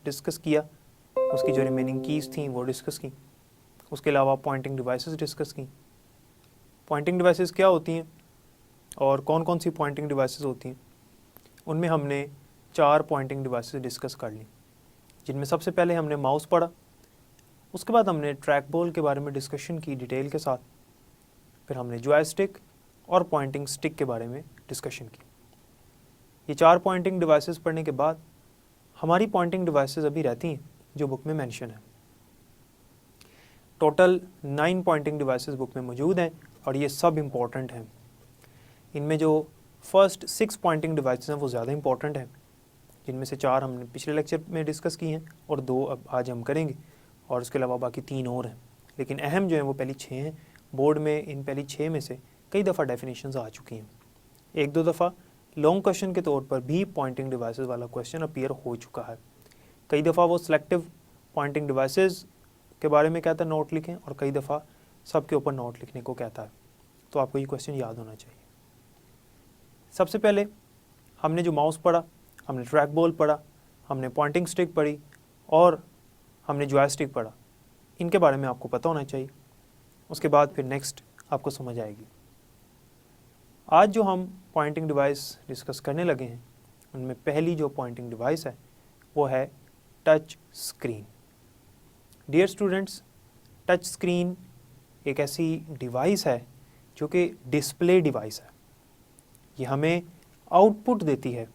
Discuss किया, उसकी जो रिमेनिंग कीज़ थी वो डिस्कस की। उसके अलावा पॉइंटिंग डिवाइसेस डिस्कस की। पॉइंटिंग डिवाइसेस क्या होती हैं और कौन कौन सी पॉइंटिंग डिवाइसेस होती हैं, उनमें हमने 4 पॉइंटिंग डिवाइसेस डिस्कस कर ली, जिनमें सबसे पहले हमने माउस पढ़ा। उसके बाद हमने ट्रैक बॉल के बारे में डिस्कशन की डिटेल के साथ। फिर हमने जॉयस्टिक और पॉइंटिंग स्टिक के बारे में डिस्कशन की। ये 4 पॉइंटिंग डिवाइसेस पढ़ने के बाद हमारी पॉइंटिंग डिवाइसेस अभी रहती हैं जो बुक में मेंशन है। टोटल 9 पॉइंटिंग डिवाइसेस बुक में मौजूद हैं और ये सब इम्पॉर्टेंट हैं। इनमें जो फर्स्ट 6 पॉइंटिंग डिवाइसेस हैं वो ज़्यादा इंपॉर्टेंट हैं, जिनमें से 4 हमने पिछले लेक्चर में डिस्कस की हैं और 2 अब आज हम करेंगे, और उसके अलावा बाकी 3 और हैं। लेकिन अहम जो हैं वो पहली 6 हैं। बोर्ड में इन पहली 6 में से कई दफ़ा डेफिनेशंस आ चुकी हैं। 1-2 दफ़ा लॉन्ग क्वेश्चन के तौर पर भी पॉइंटिंग डिवाइसेस वाला क्वेश्चन अपीयर हो चुका है। कई दफ़ा वो सिलेक्टिव पॉइंटिंग डिवाइसेस के बारे में कहता है नोट लिखें, और कई दफ़ा सब के ऊपर नोट लिखने को कहता है। तो आपको ये क्वेश्चन याद होना चाहिए। सबसे पहले हमने जो माउस पढ़ा, हमने ट्रैक बॉल पढ़ा, हमने पॉइंटिंग स्टिक पढ़ी और हमने जॉयस्टिक पढ़ा। इनके बारे में आपको पता होना चाहिए। उसके बाद फिर नेक्स्ट आपको समझ आएगी। आज जो हम पॉइंटिंग डिवाइस डिस्कस करने लगे हैं, उनमें पहली जो पॉइंटिंग डिवाइस है वो है touch screen. Dear students, touch screen एक ऐसी डिवाइस है जो कि डिस्प्ले डिवाइस है। ये हमें आउटपुट देती है।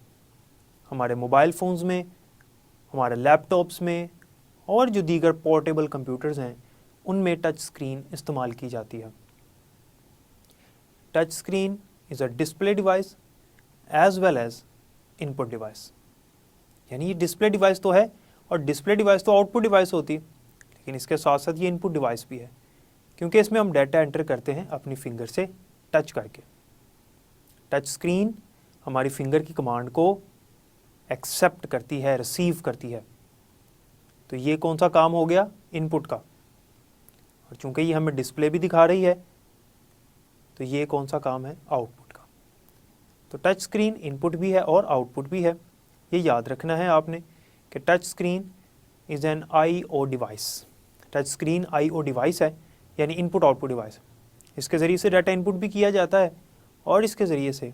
हमारे मोबाइल फ़ोन्स में, हमारे लैपटॉप्स में और जो दीगर पोर्टेबल कंप्यूटर्स हैं उनमें टच स्क्रीन इस्तेमाल की जाती है। Touch screen is a display device as well as input device. यानी ये डिस्प्ले डिवाइस तो है, और डिस्प्ले डिवाइस तो आउटपुट डिवाइस होती है, लेकिन इसके साथ साथ ये इनपुट डिवाइस भी है, क्योंकि इसमें हम डाटा एंटर करते हैं अपनी फिंगर से टच करके। टच स्क्रीन हमारी फिंगर की कमांड को एक्सेप्ट करती है, रिसीव करती है। तो ये कौन सा काम हो गया? इनपुट का। और चूंकि ये हमें डिस्प्ले भी दिखा रही है, तो ये कौन सा काम है? आउटपुट का। तो टच स्क्रीन इनपुट भी है और आउटपुट भी है। ये याद रखना है आपने कि touch screen is an IO device. Touch screen IO device है, यानी इनपुट आउटपुट डिवाइस। इसके ज़रिए से डाटा इनपुट भी किया जाता है और इसके ज़रिए से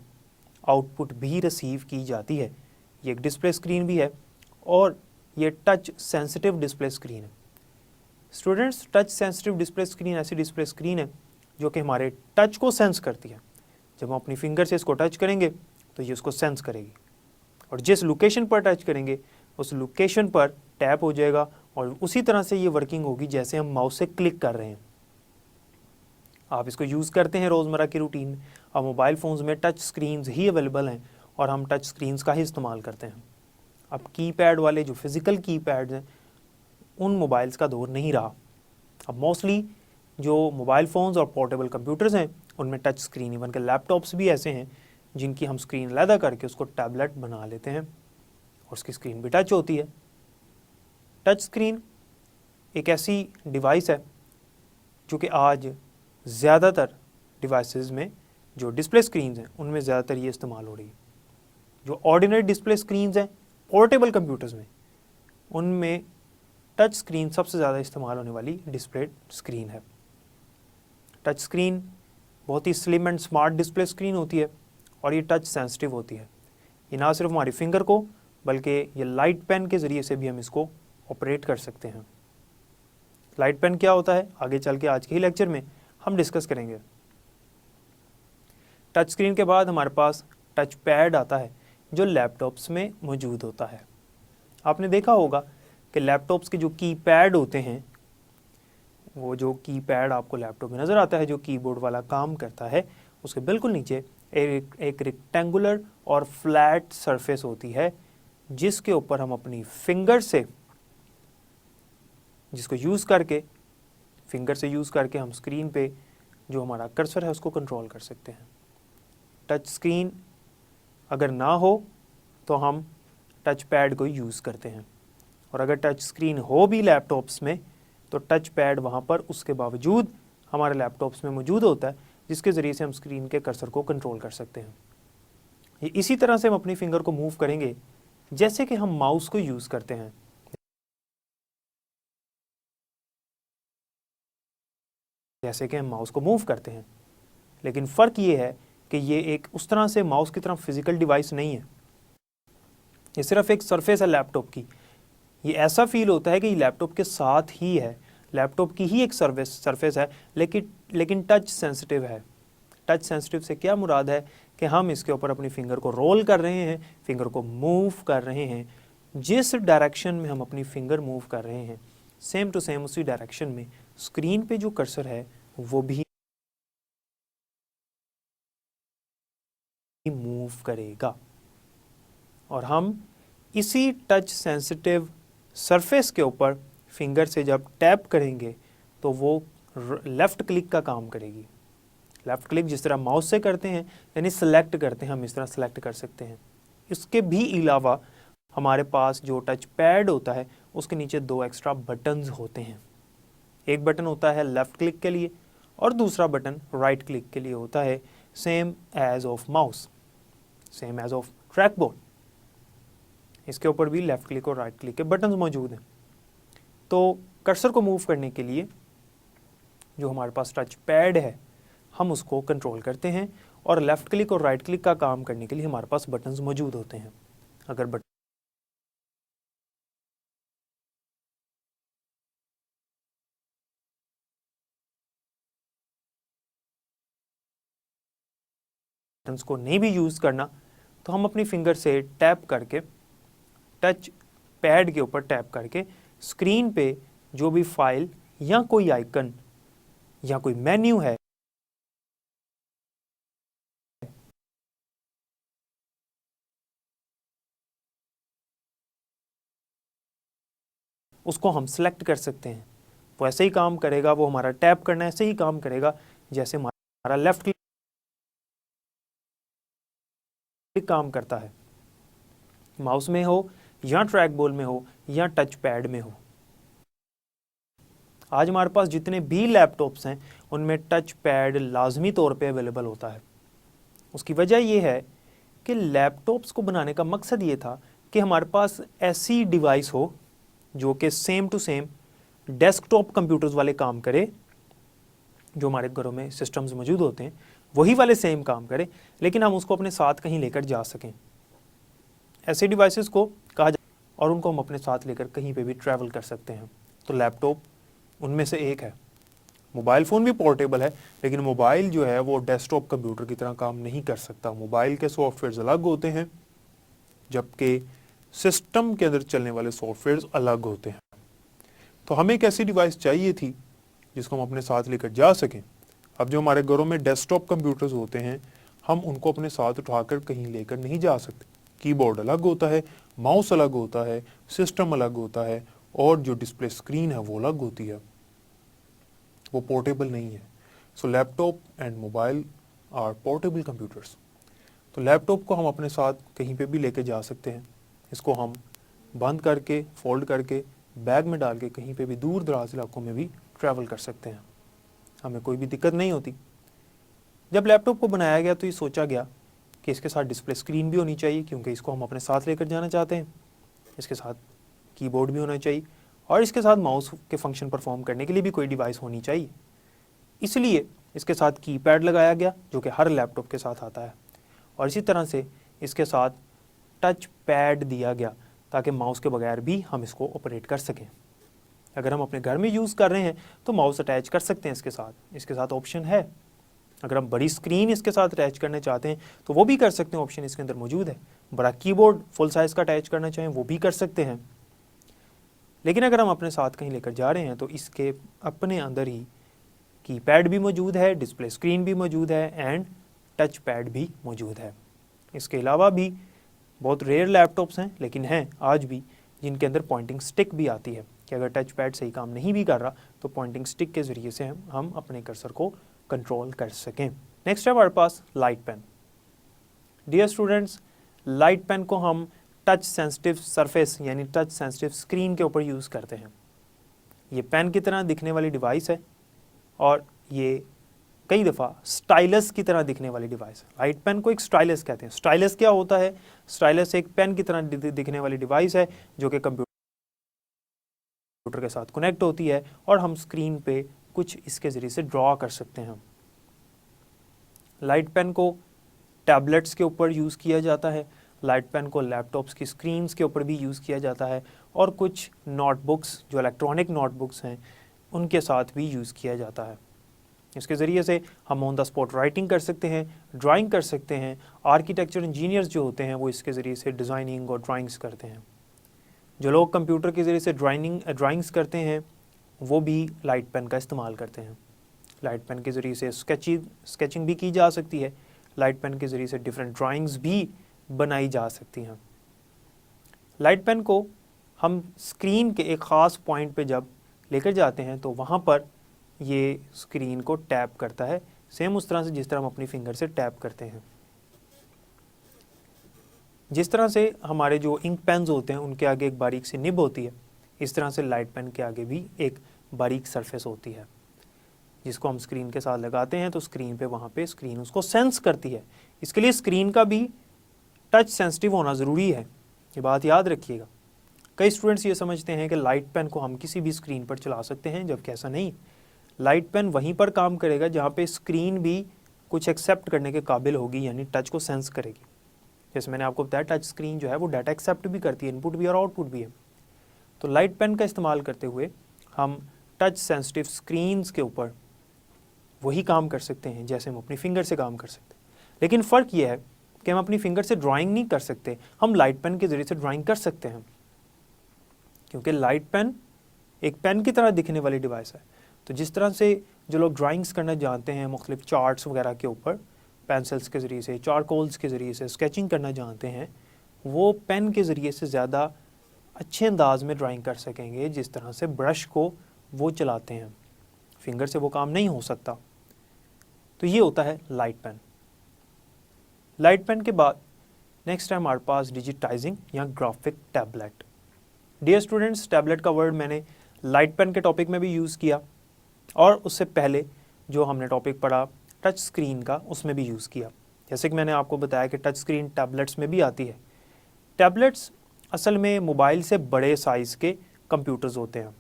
आउटपुट भी रिसीव की जाती है। ये एक डिस्प्ले स्क्रीन भी है और ये टच सेंसिटिव डिस्प्ले स्क्रीन है। Students, touch sensitive display screen ऐसी डिस्प्ले स्क्रीन है जो कि हमारे टच को सेंस करती है। जब हम अपनी फिंगर से इसको टच करेंगे तो ये उसको सेंस करेगी, और जिस लोकेशन पर टच करेंगे उस लोकेशन पर टैप हो जाएगा, और उसी तरह से ये वर्किंग होगी जैसे हम माउस से क्लिक कर रहे हैं। आप इसको यूज़ करते हैं रोज़मर्रा की रूटीन में। अब मोबाइल फ़ोन्स में टच स्क्रीन्स ही अवेलेबल हैं और हम टच स्क्रीन्स का ही इस्तेमाल करते हैं। अब कीपैड वाले जो फिज़िकल कीपैड्स हैं उन मोबाइल्स का दौर नहीं रहा। अब मोस्टली जो मोबाइल फ़ोन्स और पोर्टेबल कंप्यूटर्स हैं उनमें टच स्क्रीन, इवन के लैपटॉप्स भी ऐसे हैं जिनकी हम स्क्रीन अलहदा करके उसको टैबलेट बना लेते हैं और उसकी स्क्रीन भी टच होती है। टच स्क्रीन एक ऐसी डिवाइस है जो कि आज ज़्यादातर डिवाइसेस में जो डिस्प्ले स्क्रीन्स हैं उनमें ज़्यादातर ये इस्तेमाल हो रही है। जो ऑर्डिनरी डिस्प्ले स्क्रीन्स हैं पोर्टेबल कंप्यूटर्स में, उनमें टच स्क्रीन सबसे ज़्यादा इस्तेमाल होने वाली डिस्प्ले स्क्रीन है। टच स्क्रीन बहुत ही slim and smart display screen होती है और ये टच सेंसिटिव होती है। ये ना सिर्फ हमारी फिंगर को बल्कि ये लाइट पेन के ज़रिए से भी हम इसको ऑपरेट कर सकते हैं। लाइट पेन क्या होता है आगे चल के आज के ही लेक्चर में हम डिस्कस करेंगे। टच स्क्रीन के बाद हमारे पास टच पैड आता है जो लैपटॉप्स में मौजूद होता है। आपने देखा होगा कि लैपटॉप्स के जो कीपैड होते हैं, वो जो कीपैड आपको लैपटॉप में नज़र आता है जो कीबोर्ड वाला काम करता है, उसके बिल्कुल नीचे एक रेक्टेंगुलर और फ्लैट सरफेस होती है जिसके ऊपर हम अपनी फिंगर से, जिसको यूज़ करके फिंगर से यूज़ करके हम स्क्रीन पे जो हमारा कर्सर है उसको कंट्रोल कर सकते हैं। टच स्क्रीन अगर ना हो तो हम टच पैड को यूज़ करते हैं, और अगर टच स्क्रीन हो भी लैपटॉप्स में तो टच पैड वहाँ पर उसके बावजूद हमारे लैपटॉप्स में मौजूद होता है, जिसके ज़रिए से हम स्क्रीन के कर्सर को कंट्रोल कर सकते हैं। ये इसी तरह से हम अपनी फिंगर को मूव करेंगे जैसे कि हम माउस को यूज़ करते हैं। जैसे कि हम माउस को मूव करते हैं। लेकिन फ़र्क ये है कि ये एक उस तरह से माउस की तरह फिजिकल डिवाइस नहीं है, ये सिर्फ एक सरफेस है लैपटॉप की। ये ऐसा फील होता है कि ये लैपटॉप के साथ ही है, लैपटॉप की ही एक सरफेस है, लेकिन टच सेंसिटिव है। टच सेंसिटिव से क्या मुराद है कि हम इसके ऊपर अपनी फिंगर को रोल कर रहे हैं, फिंगर को मूव कर रहे हैं, जिस डायरेक्शन में हम अपनी फिंगर मूव कर रहे हैं सेम टू सेम उसी डायरेक्शन में स्क्रीन पे जो कर्सर है वो भी मूव करेगा। और हम इसी टच सेंसिटिव सरफेस के ऊपर फिंगर से जब टैप करेंगे तो वो लेफ़्ट क्लिक का काम करेगी। लेफ़्ट क्लिक जिस तरह माउस से करते हैं, यानी सेलेक्ट करते हैं, हम इस तरह सेलेक्ट कर सकते हैं। इसके भी अलावा हमारे पास जो टच पैड होता है उसके नीचे 2 एक्स्ट्रा बटन्स होते हैं। एक बटन होता है लेफ़्ट क्लिक के लिए और दूसरा बटन राइट क्लिक के लिए होता है, same as of mouse, same as of track board. इसके ऊपर भी लेफ़्ट क्लिक और राइट क्लिक के बटन्स मौजूद हैं। तो कर्सर को मूव करने के लिए जो हमारे पास टच पैड है हम उसको कंट्रोल करते हैं, और लेफ़्ट क्लिक और राइट क्लिक का काम करने के लिए हमारे पास बटन्स मौजूद होते हैं। अगर बटन्स को नहीं भी यूज़ करना तो हम अपनी फिंगर से टैप करके, टच पैड के ऊपर टैप करके स्क्रीन पे जो भी फाइल या कोई आइकन या कोई मेन्यू है उसको हम सिलेक्ट कर सकते हैं। वो ऐसे ही काम करेगा, वो हमारा टैप करना ऐसे ही काम करेगा जैसे हमारा लेफ़्ट क्लिक काम करता है, माउस में हो या ट्रैक बॉल में हो या टच पैड में हो। आज हमारे पास जितने भी लैपटॉप्स हैं उनमें टच पैड लाजमी तौर पे अवेलेबल होता है। उसकी वजह यह है कि लैपटॉप्स को बनाने का मकसद ये था कि हमारे पास ऐसी डिवाइस हो जो कि same to same desktop computers वाले काम करे, जो हमारे घरों में सिस्टम्स मौजूद होते हैं वही वाले सेम काम करे, लेकिन हम उसको अपने साथ कहीं लेकर जा सकें। ऐसे डिवाइसेस को कहा जाए और उनको हम अपने साथ लेकर कहीं पे भी ट्रैवल कर सकते हैं। तो लैपटॉप उनमें से एक है। मोबाइल फ़ोन भी पोर्टेबल है, लेकिन मोबाइल जो है वो डेस्कटॉप कंप्यूटर की तरह काम नहीं कर सकता। मोबाइल के सॉफ्टवेयर्स अलग होते हैं जबकि सिस्टम के अंदर चलने वाले सॉफ्टवेयर्स अलग होते हैं। तो हमें एक ऐसी डिवाइस चाहिए थी जिसको हम अपने साथ लेकर जा सकें। अब जो हमारे घरों में डेस्कटॉप कंप्यूटर्स होते हैं हम उनको अपने साथ उठाकर कहीं लेकर नहीं जा सकते। कीबोर्ड अलग होता है, माउस अलग होता है, सिस्टम अलग होता है और जो डिस्प्ले स्क्रीन है वो अलग होती है, वो पोर्टेबल नहीं है। So laptop and mobile are portable computers. तो लैपटॉप को हम अपने साथ कहीं पे भी लेके जा सकते हैं। इसको हम बंद करके, फोल्ड करके, बैग में डाल के कहीं पे भी दूर दराज इलाकों में भी ट्रैवल कर सकते हैं, हमें कोई भी दिक्कत नहीं होती। जब लैपटॉप को बनाया गया तो ये सोचा गया कि इसके साथ डिस्प्ले स्क्रीन भी होनी चाहिए, क्योंकि इसको हम अपने साथ लेकर जाना चाहते हैं। इसके साथ कीबोर्ड भी होना चाहिए और इसके साथ माउस के फंक्शन परफॉर्म करने के लिए भी कोई डिवाइस होनी चाहिए। इसलिए इसके साथ कीपैड लगाया गया जो कि हर लैपटॉप के साथ आता है, और इसी तरह से इसके साथ टच पैड दिया गया ताकि माउस के बगैर भी हम इसको ऑपरेट कर सकें। अगर हम अपने घर में यूज़ कर रहे हैं तो माउस अटैच कर सकते हैं इसके साथ ऑप्शन है। अगर हम बड़ी स्क्रीन इसके साथ अटैच करना चाहते हैं तो वो भी कर सकते हैं, ऑप्शन इसके अंदर मौजूद है। बड़ा कीबोर्ड फुल साइज़ का अटैच करना चाहें वो भी कर सकते हैं। लेकिन अगर हम अपने साथ कहीं लेकर जा रहे हैं तो इसके अपने अंदर ही कीपैड भी मौजूद है, डिस्प्ले स्क्रीन भी मौजूद है एंड टच पैड भी मौजूद है। इसके अलावा भी बहुत रेयर लैपटॉप्स हैं, लेकिन हैं आज भी, जिनके अंदर पॉइंटिंग स्टिक भी आती है कि अगर टच पैड सही काम नहीं भी कर रहा तो पॉइंटिंग स्टिक के ज़रिए से हम अपने कर्सर को कंट्रोल कर सकें। नेक्स्ट है हमारे पास light pen. Dear students, light pen को हम टच सेंसिटिव सरफेस यानी टच सेंसिटिव स्क्रीन के ऊपर यूज़ करते हैं। ये पेन की तरह दिखने वाली डिवाइस है और ये कई दफ़ा स्टाइलस की तरह दिखने वाली डिवाइस है। लाइट पेन को एक स्टाइलस कहते हैं। स्टाइलस क्या होता है? स्टाइलस एक पेन की तरह दिखने वाली डिवाइस है जो कि कंप्यूटर के साथ कनेक्ट होती है और हम स्क्रीन पे कुछ इसके ज़रिए से ड्रॉ कर सकते हैं हम। लाइट पेन को टैबलेट्स के ऊपर यूज़ किया जाता है, लाइट पेन को लैपटॉप्स की स्क्रीन्स के ऊपर भी यूज़ किया जाता है, और कुछ नोटबुक्स जो इलेक्ट्रॉनिक नोटबुक्स हैं उनके साथ भी यूज़ किया जाता है। इसके ज़रिए से हम ऑन द स्पॉट राइटिंग कर सकते हैं, ड्राइंग कर सकते हैं। आर्किटेक्चर इंजीनियर्स जो होते हैं वो इसके ज़रिए से डिज़ाइनिंग और ड्राइंग्स करते हैं। जो लोग कंप्यूटर के ज़रिए से ड्राइंग्स करते हैं वो भी लाइट पेन का इस्तेमाल करते हैं। लाइट पेन के ज़रिए से स्केचिंग भी की जा सकती है, लाइट पेन के ज़रिए से डिफरेंट ड्राइंग्स भी बनाई जा सकती हैं। लाइट पेन को हम स्क्रीन के एक ख़ास पॉइंट पे जब लेकर जाते हैं तो वहाँ पर ये स्क्रीन को टैप करता है, सेम उस तरह से जिस तरह हम अपनी फिंगर से टैप करते हैं। जिस तरह से हमारे जो इंक पेन्स होते हैं उनके आगे एक बारीक सी निब होती है, इस तरह से लाइट पेन के आगे भी एक बारीक सरफेस होती है जिसको हम स्क्रीन के साथ लगाते हैं तो स्क्रीन पे वहाँ पे स्क्रीन उसको सेंस करती है। इसके लिए स्क्रीन का भी टच सेंसिटिव होना ज़रूरी है, ये बात याद रखिएगा। कई स्टूडेंट्स ये समझते हैं कि लाइट पेन को हम किसी भी स्क्रीन पर चला सकते हैं, जबकि ऐसा नहीं। लाइट पेन वहीं पर काम करेगा जहाँ पे स्क्रीन भी कुछ एक्सेप्ट करने के काबिल होगी, यानी टच को सेंस करेगी। जैसे मैंने आपको बताया टच स्क्रीन जो है वो डाटा एक्सेप्ट भी करती है, इनपुट भी और आउटपुट भी है। तो लाइट पेन का इस्तेमाल करते हुए हम टच सेंसिटिव स्क्रीन्स के ऊपर वही काम कर सकते हैं जैसे हम अपनी फिंगर से काम कर सकते हैं। लेकिन फ़र्क ये है कि हम अपनी फिंगर से ड्राइंग नहीं कर सकते, हम लाइट पेन के ज़रिए से ड्राइंग कर सकते हैं, क्योंकि लाइट पेन एक पेन की तरह दिखने वाली डिवाइस है। तो जिस तरह से जो लोग ड्राइंग्स करना जानते हैं मुख्तलिफ चार्ट्स वगैरह के ऊपर पेंसिल्स के ज़रिए से, चारकोल्स के ज़रिए से स्केचिंग करना जानते हैं, वो पेन के ज़रिए से ज़्यादा अच्छे अंदाज में ड्राइंग कर सकेंगे जिस तरह से ब्रश को वो चलाते हैं। फिंगर से वो काम नहीं हो सकता। तो ये होता है लाइट पेन। लाइट पेन के बाद नेक्स्ट है हमारे पास डिजिटाइजिंग या graphic tablet. Dear students, tablet का वर्ड मैंने लाइट पेन के टॉपिक में भी यूज़ किया और उससे पहले जो हमने टॉपिक पढ़ा टच स्क्रीन का उसमें भी यूज़ किया। जैसे कि मैंने आपको बताया कि टच स्क्रीन टैबलेट्स में भी आती है। टैबलेट्स असल में मोबाइल से बड़े साइज़ के कंप्यूटर्स होते हैं।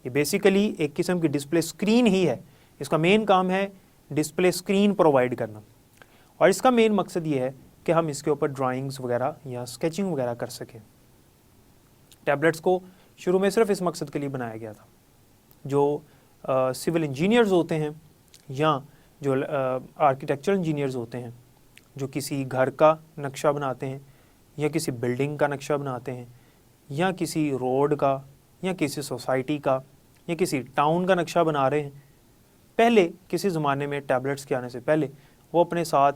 ये बेसिकली एक किस्म की डिस्प्ले स्क्रीन ही है। इसका मेन काम है डिस्प्ले स्क्रीन प्रोवाइड करना, और इसका मेन मकसद ये है कि हम इसके ऊपर ड्राइंग्स वगैरह या स्केचिंग वगैरह कर सकें। टैबलेट्स को शुरू में सिर्फ इस मकसद के लिए बनाया गया था। जो सिविल इंजीनियर्स होते हैं या जो आर्किटेक्चर इंजीनियर्स होते हैं, जो किसी घर का नक्शा बनाते हैं या किसी बिल्डिंग का नक्शा बनाते हैं या किसी रोड का या किसी सोसाइटी का या किसी टाउन का नक्शा बना रहे हैं, पहले किसी ज़माने में टैबलेट्स के आने से पहले वो अपने साथ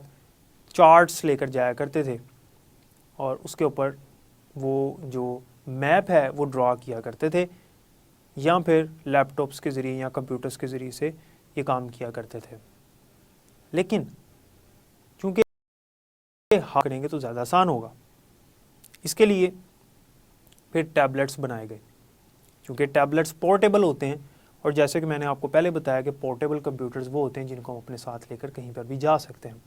चार्ट्स लेकर जाया करते थे और उसके ऊपर वो जो मैप है वो ड्रॉ किया करते थे, या फिर लैपटॉप्स के ज़रिए या कंप्यूटर्स के ज़रिए से ये काम किया करते थे। लेकिन चूँकि हाँ करेंगे तो ज़्यादा आसान होगा, इसके लिए फिर टैबलेट्स बनाए गए। क्योंकि टैबलेट्स पोर्टेबल होते हैं, और जैसे कि मैंने आपको पहले बताया कि पोर्टेबल कंप्यूटर्स वो होते हैं जिनको हम अपने साथ लेकर कहीं पर भी जा सकते हैं।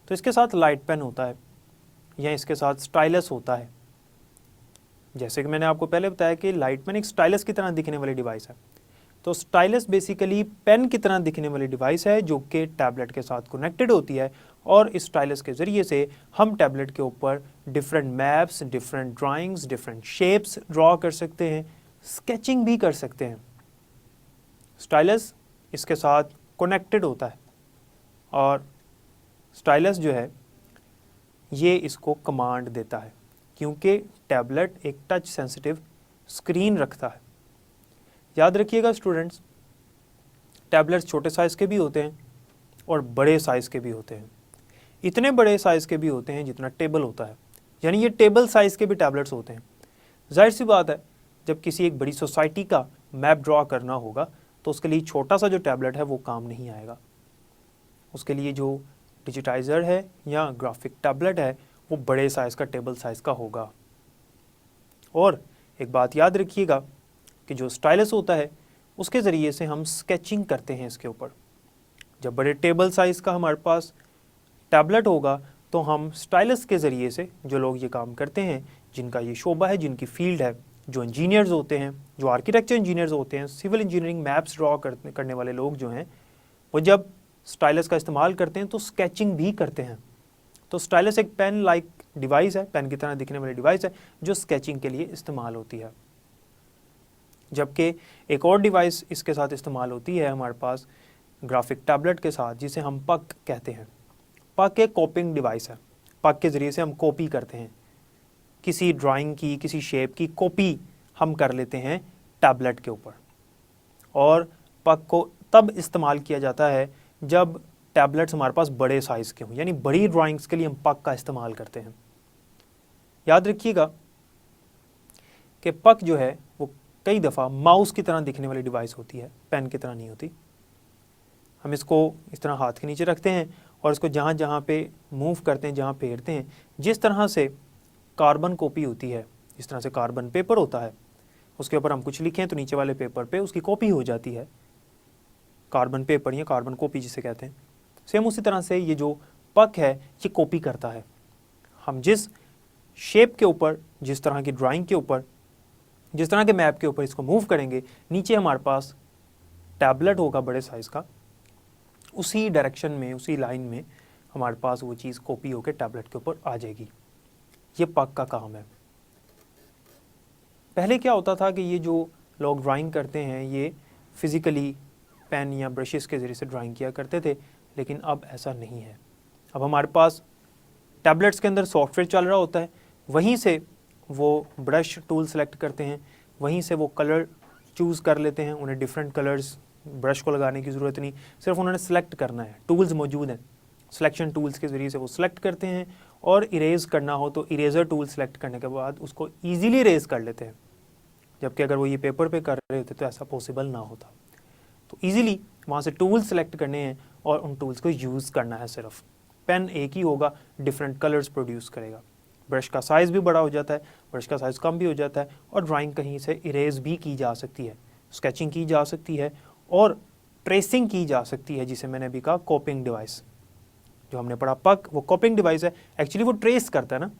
तो इसके साथ लाइट पेन होता है या इसके साथ स्टाइलस होता है। जैसे कि मैंने आपको पहले बताया कि लाइट पेन एक स्टाइलस की तरह दिखने वाली डिवाइस है। तो स्टाइलस बेसिकली पेन की तरह दिखने वाली डिवाइस है जो कि टैबलेट के साथ कनेक्टेड होती है, और इस स्टाइलस के ज़रिए से हम टैबलेट के ऊपर different maps, different drawings, different shapes draw कर सकते हैं, स्केचिंग भी कर सकते हैं। स्टाइलस इसके साथ कनेक्टेड होता है और स्टाइलस जो है ये इसको कमांड देता है, क्योंकि टैबलेट एक टच सेंसिटिव स्क्रीन रखता है। याद रखिएगा स्टूडेंट्स, टैबलेट्स छोटे साइज़ के भी होते हैं और बड़े साइज़ के भी होते हैं। इतने बड़े साइज़ के भी होते हैं जितना टेबल होता है, यानी ये टेबल साइज़ के भी टैबलेट्स होते हैं। जाहिर सी बात है, जब किसी एक बड़ी सोसाइटी का मैप ड्रॉ करना होगा तो उसके लिए छोटा सा जो टैबलेट है वो काम नहीं आएगा। उसके लिए जो डिजिटाइज़र है या ग्राफिक टैबलेट है वो बड़े साइज़ का, टेबल साइज़ का होगा। और एक बात याद रखिएगा कि जो स्टाइलस होता है उसके ज़रिए से हम स्केचिंग करते हैं इसके ऊपर। जब बड़े टेबल साइज़ का हमारे पास टैबलेट होगा तो हम स्टाइलस के ज़रिए से, जो लोग ये काम करते हैं, जिनका ये शोबा है, जिनकी फील्ड है, जो इंजीनियर्स होते हैं, जो आर्किटेक्चर इंजीनियर्स होते हैं, सिविल इंजीनियरिंग मैप्स ड्रॉ करने वाले लोग जो हैं, वो जब स्टाइलस का इस्तेमाल करते हैं तो स्केचिंग भी करते हैं। तो स्टाइलस एक पेन लाइक डिवाइस है, पेन की तरह दिखने वाली डिवाइस है जो स्केचिंग के लिए इस्तेमाल होती है। जबकि एक और डिवाइस इसके साथ इस्तेमाल होती है हमारे पास ग्राफिक टैबलेट के साथ, जिसे हम पक कहते हैं। पक एक कॉपिंग डिवाइस है, पक के ज़रिए से हम कॉपी करते हैं किसी ड्राइंग की, किसी शेप की कॉपी हम कर लेते हैं टैबलेट के ऊपर। और पक को तब इस्तेमाल किया जाता है जब टैबलेट्स हमारे पास बड़े साइज़ के हों, यानी बड़ी ड्राइंग्स के लिए हम पक का इस्तेमाल करते हैं। याद रखिएगा कि पक जो है वो कई दफ़ा माउस की तरह दिखने वाली डिवाइस होती है, पेन की तरह नहीं होती। हम इसको इस तरह हाथ के नीचे रखते हैं और इसको जहाँ जहाँ पे मूव करते हैं, जहाँ फेरते हैं, जिस तरह से कार्बन कॉपी होती है, जिस तरह से कार्बन पेपर होता है, उसके ऊपर हम कुछ लिखें तो नीचे वाले पेपर पे उसकी कॉपी हो जाती है, कार्बन पेपर या कार्बन कॉपी जिसे कहते हैं। सेम उसी तरह से ये जो पक है ये कॉपी करता है। हम जिस शेप के ऊपर, जिस तरह की ड्राइंग के ऊपर, जिस तरह के मैप के ऊपर इसको मूव करेंगे, नीचे हमारे पास टैबलेट होगा बड़े साइज़ का, उसी डायरेक्शन में, उसी लाइन में हमारे पास वो चीज़ कॉपी होकर टैबलेट के ऊपर आ जाएगी। ये पक का काम है। पहले क्या होता था कि ये जो लोग ड्राइंग करते हैं ये फिज़िकली पेन या ब्रशेस के ज़रिए से ड्राइंग किया करते थे, लेकिन अब ऐसा नहीं है। अब हमारे पास टैबलेट्स के अंदर सॉफ्टवेयर चल रहा होता है, वहीं से वो ब्रश टूल सेलेक्ट करते हैं, वहीं से वो कलर चूज़ कर लेते हैं। उन्हें डिफरेंट कलर्स ब्रश को लगाने की ज़रूरत नहीं, सिर्फ उन्होंने सेलेक्ट करना है। टूल्स मौजूद हैं, सिलेक्शन टूल्स के ज़रिए से वो सिलेक्ट करते हैं, और इरेज़ करना हो तो इरेज़र टूल सेलेक्ट करने के बाद उसको ईजीली इरेज़ कर लेते हैं। जबकि अगर वो ये पेपर पे कर रहे होते तो ऐसा पॉसिबल ना होता। तो ईजीली वहाँ से टूल सेलेक्ट करने हैं और उन टूल्स को यूज़ करना है। सिर्फ पेन एक ही होगा, डिफरेंट कलर्स प्रोड्यूस करेगा। ब्रश का साइज़ भी बड़ा हो जाता है, ब्रश का साइज़ कम भी हो जाता है, और ड्राइंग कहीं से इरेज़ भी की जा सकती है, स्केचिंग की जा सकती है, और ट्रेसिंग की जा सकती है, जिसे मैंने अभी कहा कॉपिंग डिवाइस। जो हमने पढ़ा पक, वो कॉपिंग डिवाइस है। एक्चुअली वो ट्रेस करता है ना,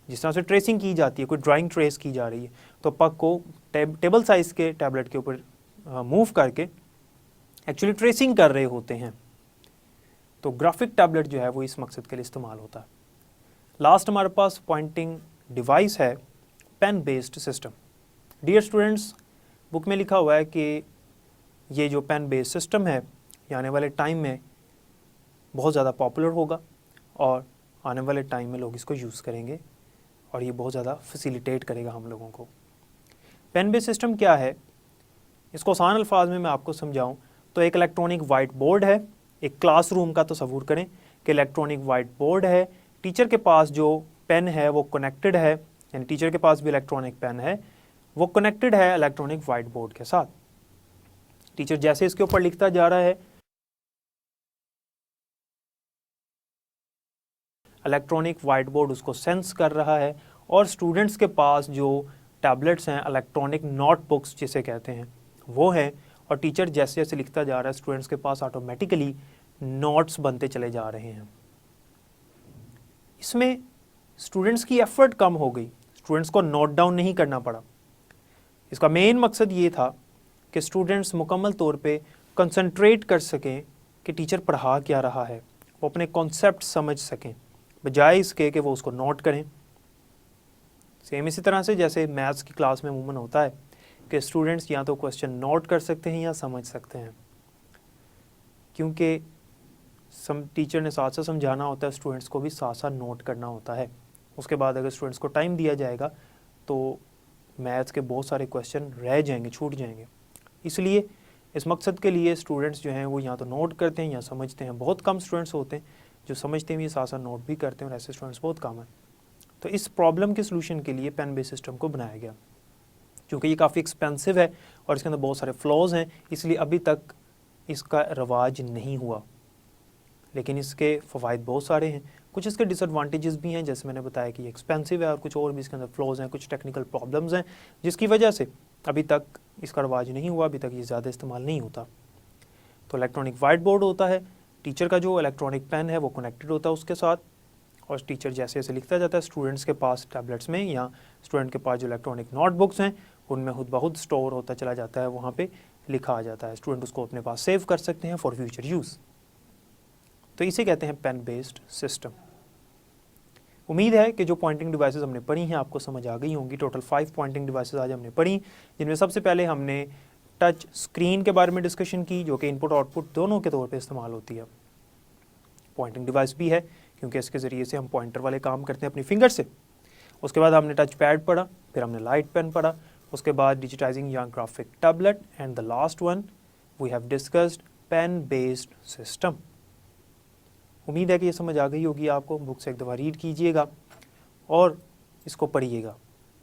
जिस तरह से ट्रेसिंग की जाती है, कोई ड्राइंग ट्रेस की जा रही है, तो पक को टेबल साइज़ के टैबलेट के ऊपर मूव करके एक्चुअली ट्रेसिंग कर रहे होते हैं। तो ग्राफिक टैबलेट जो है वो इस मकसद के लिए इस्तेमाल होता है। लास्ट हमारे पास पॉइंटिंग डिवाइस है pen based system. Dear students, book में लिखा हुआ है कि ये जो पेन बेस्ड सिस्टम है ये आने वाले टाइम में बहुत ज़्यादा पॉपुलर होगा, और आने वाले टाइम में लोग इसको यूज़ करेंगे, और ये बहुत ज़्यादा फैसिलिटेट करेगा हम लोगों को। पेन बेस्ड सिस्टम क्या है, इसको आसान अल्फाज में मैं आपको समझाऊं तो एक इलेक्ट्रॉनिक वाइट बोर्ड है। एक क्लासरूम का तस्वुर करें कि इलेक्ट्रॉनिक वाइट बोर्ड है, टीचर के पास जो पेन है वो कनेक्टेड है, यानी टीचर के पास भी इलेक्ट्रॉनिक पेन है, वो कनेक्टेड है इलेक्ट्रॉनिक वाइट बोर्ड के साथ। टीचर जैसे इसके ऊपर लिखता जा रहा है, इलेक्ट्रॉनिक वाइट बोर्ड उसको सेंस कर रहा है, और स्टूडेंट्स के पास जो टैबलेट्स हैं, इलेक्ट्रॉनिक नोटबुक्स जिसे कहते हैं, वो हैं, और टीचर जैसे जैसे लिखता जा रहा है स्टूडेंट्स के पास ऑटोमेटिकली नोट्स बनते चले जा रहे हैं। इसमें स्टूडेंट्स की एफर्ट कम हो गई, स्टूडेंट्स को नोट डाउन नहीं करना पड़ा। इसका मेन मकसद ये था कि स्टूडेंट्स मुकम्मल तौर पे कंसंट्रेट कर सकें कि टीचर पढ़ा क्या रहा है, वो अपने कॉन्सेप्ट समझ सकें, बजाय इसके कि वो उसको नोट करें। सेम इसी तरह से जैसे मैथ्स की क्लास में अमूमन होता है कि स्टूडेंट्स या तो क्वेश्चन नोट कर सकते हैं या समझ सकते हैं, क्योंकि टीचर ने साथ साथ समझाना होता है, स्टूडेंट्स को भी साथ साथ नोट करना होता है। उसके बाद अगर स्टूडेंट्स को टाइम दिया जाएगा तो मैथ्स के बहुत सारे क्वेश्चन रह जाएंगे, छूट जाएंगे। इसलिए इस मकसद के लिए स्टूडेंट्स जो हैं वो या तो नोट करते हैं या समझते हैं। बहुत कम स्टूडेंट्स होते हैं जो समझते भी साथ साथ नोट भी करते हैं, और ऐसे स्टूडेंट्स बहुत कम हैं। तो इस प्रॉब्लम के सलूशन के लिए पेन बेस्ड सिस्टम को बनाया गया। क्योंकि ये काफ़ी एक्सपेंसिव है और इसके अंदर बहुत सारे फ्लॉज हैं, इसलिए अभी तक इसका रवाज नहीं हुआ। लेकिन इसके फ़वाइद बहुत सारे हैं, कुछ इसके डिसएडवांटेजेस भी हैं, जैसे मैंने बताया कि ये एक्सपेंसिव है, और कुछ और भी इसके अंदर फ्लॉज हैं, कुछ टेक्निकल प्रॉब्लम्स हैं, जिसकी वजह से अभी तक इसका रवाज नहीं हुआ, अभी तक ये ज़्यादा इस्तेमाल नहीं होता। तो इलेक्ट्रॉनिक वाइट बोर्ड होता है, टीचर का जो इलेक्ट्रॉनिक पेन है वो कनेक्टेड होता है उसके साथ, और टीचर जैसे जैसे लिखता जाता है स्टूडेंट्स के पास टैबलेट्स में या स्टूडेंट के पास जो इलेक्ट्रॉनिक नोटबुक्स हैं उनमें खुद ब खुद स्टोर होता चला जाता है, वहाँ पे लिखा आ जाता है, स्टूडेंट उसको अपने पास सेव कर सकते हैं फॉर फ्यूचर यूज़। तो इसे कहते हैं पेन बेस्ड सिस्टम। उम्मीद है कि जो पॉइंटिंग डिवाइसेस हमने पढ़ी हैं आपको समझ आ गई होंगी। टोटल 5 पॉइंटिंग डिवाइसेस आज हमने पढ़ी, जिनमें सबसे पहले हमने टच स्क्रीन के बारे में डिस्कशन की, जो कि इनपुट आउटपुट दोनों के तौर पे इस्तेमाल होती है। पॉइंटिंग डिवाइस भी है क्योंकि इसके ज़रिए से हम पॉइंटर वाले काम करते हैं अपनी फिंगर से। उसके बाद हमने टच पैड पढ़ा, फिर हमने लाइट पेन पढ़ा, उसके बाद डिजिटाइजिंग या graphic tablet, and the last one we have discussed pen based system. उम्मीद है कि ये समझ आ गई होगी आपको। बुक से एक दफ़ा रीड कीजिएगा और इसको पढ़िएगा।